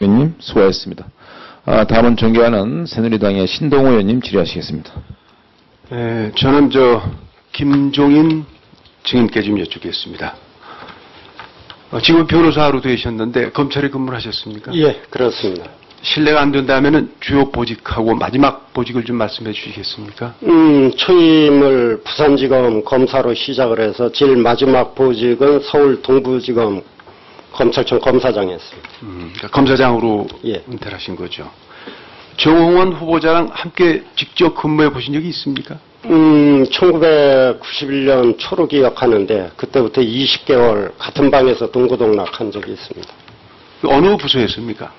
의원님 수고하셨습니다. 다음은 존경하는 새누리당의 신동호 의원님 질의하시겠습니다. 네, 저는 김종인 증인께 좀 여쭙겠습니다. 지금 변호사로 되셨는데 검찰에 근무를 하셨습니까? 예, 그렇습니다. 실례가 안 된다면 주요 보직하고 마지막 보직을 좀 말씀해 주시겠습니까? 취임을 부산지검 검사로 시작을 해서 제일 마지막 보직은 서울 동부지검 검찰청 검사장이었습니다. 그러니까 검사장으로 예. 은퇴를 하신 거죠. 정홍원 후보자랑 함께 직접 근무해 보신 적이 있습니까? 1991년 초로 기억하는데 그때부터 20개월 같은 방에서 동고동락한 적이 있습니다. 어느 부서였습니까?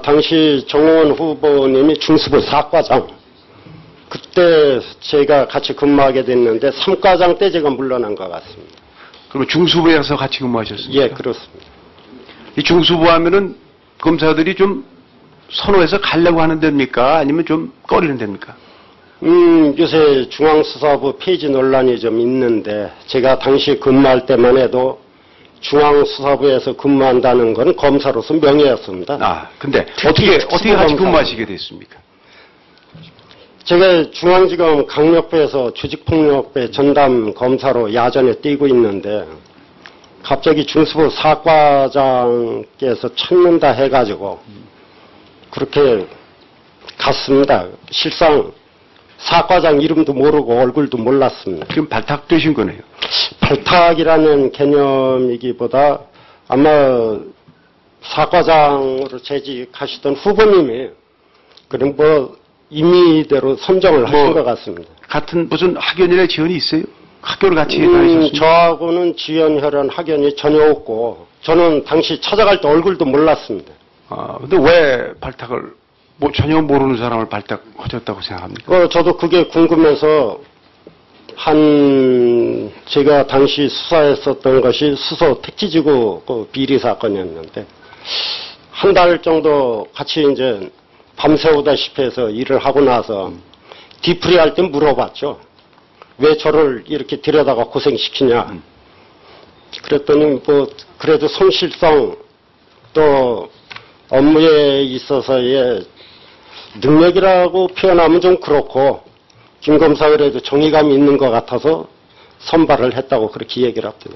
당시 정홍원 후보님이 중수부 4과장. 그때 제가 같이 근무하게 됐는데 3과장 때 제가 물러난 것 같습니다. 그럼 중수부에서 같이 근무하셨습니까? 예, 그렇습니다. 이 중수부 하면은 검사들이 좀 선호해서 가려고 하는 데입니까? 아니면 좀 꺼리는 데입니까? 요새 중앙수사부 폐지 논란이 좀 있는데 제가 당시 근무할 때만 해도 중앙수사부에서 근무한다는 건 검사로서 명예였습니다. 근데 어떻게 같이 근무하시게 됐습니까? 제가 중앙지검 강력부에서 조직폭력배 전담 검사로 야전에 뛰고 있는데 갑자기 중수부 4과장께서 찾는다 해가지고 그렇게 갔습니다. 실상 4과장 이름도 모르고 얼굴도 몰랐습니다. 지금 발탁되신 거네요. 발탁이라는 개념이기보다 아마 4과장으로 재직하시던 후보님이 그럼 임의대로 선정을 하신 것 같습니다. 같은 무슨 학연이나 지연이 있어요? 학교를 같이 다니셨습니까? 저하고는 지연, 혈연, 학연이 전혀 없고 저는 당시 찾아갈 때 얼굴도 몰랐습니다. 근데 왜 발탁을 전혀 모르는 사람을 발탁하셨다고 생각합니까? 저도 그게 궁금해서 제가 당시 수사했었던 것이 수소 택지지구 비리 사건이었는데 한 달 정도 같이 이제 밤새우다시피 해서 일을 하고 나서 뒤풀이 할 때 물어봤죠. 왜 저를 이렇게 들여다가 고생시키냐. 그랬더니 그래도 성실성 또 업무에 있어서의 능력이라고 표현하면 좀 그렇고 김 검사 그래도 정의감이 있는 것 같아서 선발을 했다고 그렇게 얘기를 합니다.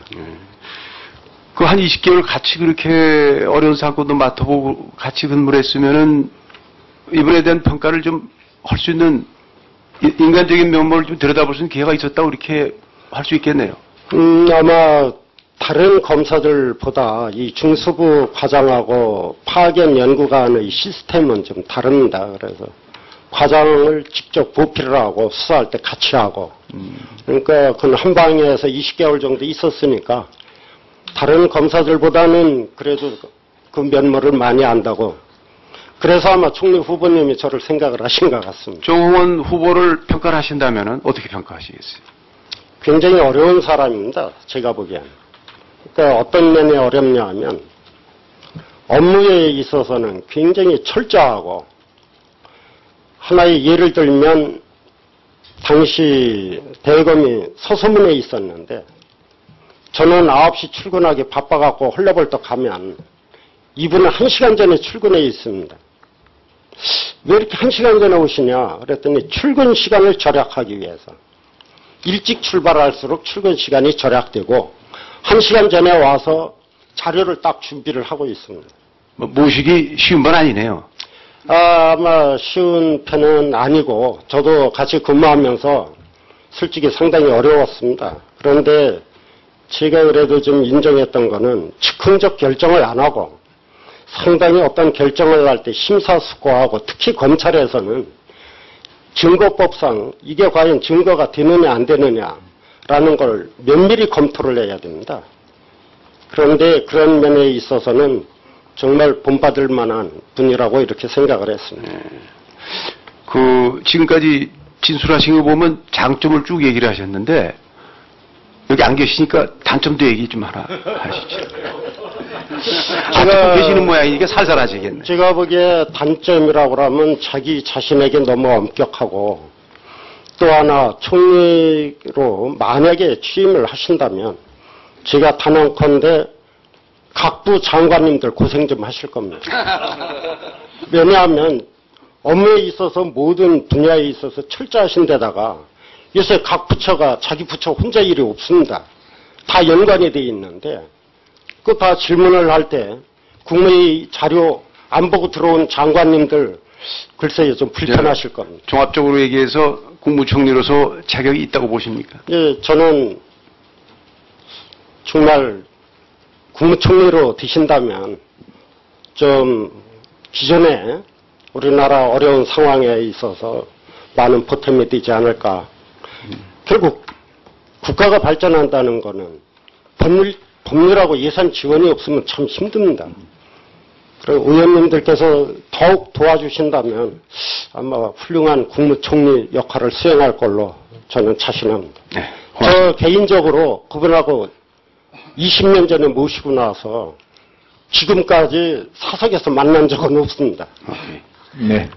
그 한 20개월 같이 그렇게 어려운 사건도 맡아보고 같이 근무를 했으면은 이분에 대한 평가를 좀 할 수 있는 인간적인 면모를 좀 들여다볼 수 있는 기회가 있었다고 이렇게 할 수 있겠네요. 아마 다른 검사들보다 이 중수부 과장하고 파견 연구관의 시스템은 좀 다릅니다. 그래서 과장을 직접 보필을 하고 수사할 때 같이 하고 그러니까 그 한 방에서 20개월 정도 있었으니까 다른 검사들보다는 그래도 그 면모를 많이 안다고 그래서 아마 총리 후보님이 저를 생각을 하신 것 같습니다. 정홍원 후보를 평가를 하신다면 어떻게 평가하시겠어요? 굉장히 어려운 사람입니다. 제가 보기엔. 그러니까 어떤 면이 어렵냐 하면 업무에 있어서는 굉장히 철저하고 하나의 예를 들면 당시 대검이 서소문에 있었는데 저는 9시 출근하기 바빠갖고 헐레벌떡 가면 이분은 1시간 전에 출근해 있습니다. 왜 이렇게 1시간 전에 오시냐 그랬더니 출근 시간을 절약하기 위해서 일찍 출발할수록 출근 시간이 절약되고 1시간 전에 와서 자료를 딱 준비를 하고 있습니다. 모시기 쉬운 건 아니네요. 아마 쉬운 편은 아니고 저도 같이 근무하면서 솔직히 상당히 어려웠습니다. 그런데 제가 그래도 좀 인정했던 거는 즉흥적 결정을 안 하고 상당히 어떤 결정을 할 때 심사숙고하고 특히 검찰에서는 증거법상 이게 과연 증거가 되느냐 안 되느냐라는 걸 면밀히 검토를 해야 됩니다. 그런데 그런 면에 있어서는 정말 본받을 만한 분이라고 이렇게 생각을 했습니다. 지금까지 진술하신 거 보면 장점을 쭉 얘기를 하셨는데 여기 안 계시니까 단점도 얘기 좀 하나 하시죠. 제가 계시는 모양이니까 살살 하시겠네. 제가 보기에 단점이라고 하면 자기 자신에게 너무 엄격하고 또 하나 총리로 만약에 취임을 하신다면 제가 단언컨대 각부 장관님들 고생 좀 하실 겁니다. 왜냐하면 업무에 있어서 모든 분야에 있어서 철저하신 데다가 요새 각 부처가 자기 부처 혼자 일이 없습니다. 다 연관이 돼 있는데 그 다 질문을 할 때 국무회의 자료 안 보고 들어온 장관님들 글쎄요 좀 불편하실 겁니다. 종합적으로 얘기해서 국무총리로서 자격이 있다고 보십니까? 예, 저는 정말 국무총리로 되신다면 좀 기존에 우리나라 어려운 상황에 있어서 많은 보탬이 되지 않을까. 결국 국가가 발전한다는 거는 법률하고 예산 지원이 없으면 참 힘듭니다. 그리고 의원님들께서 더욱 도와주신다면 아마 훌륭한 국무총리 역할을 수행할 걸로 저는 자신합니다. 네. 저 개인적으로 그분하고 20년 전에 모시고 나서 지금까지 사석에서 만난 적은 없습니다. 네.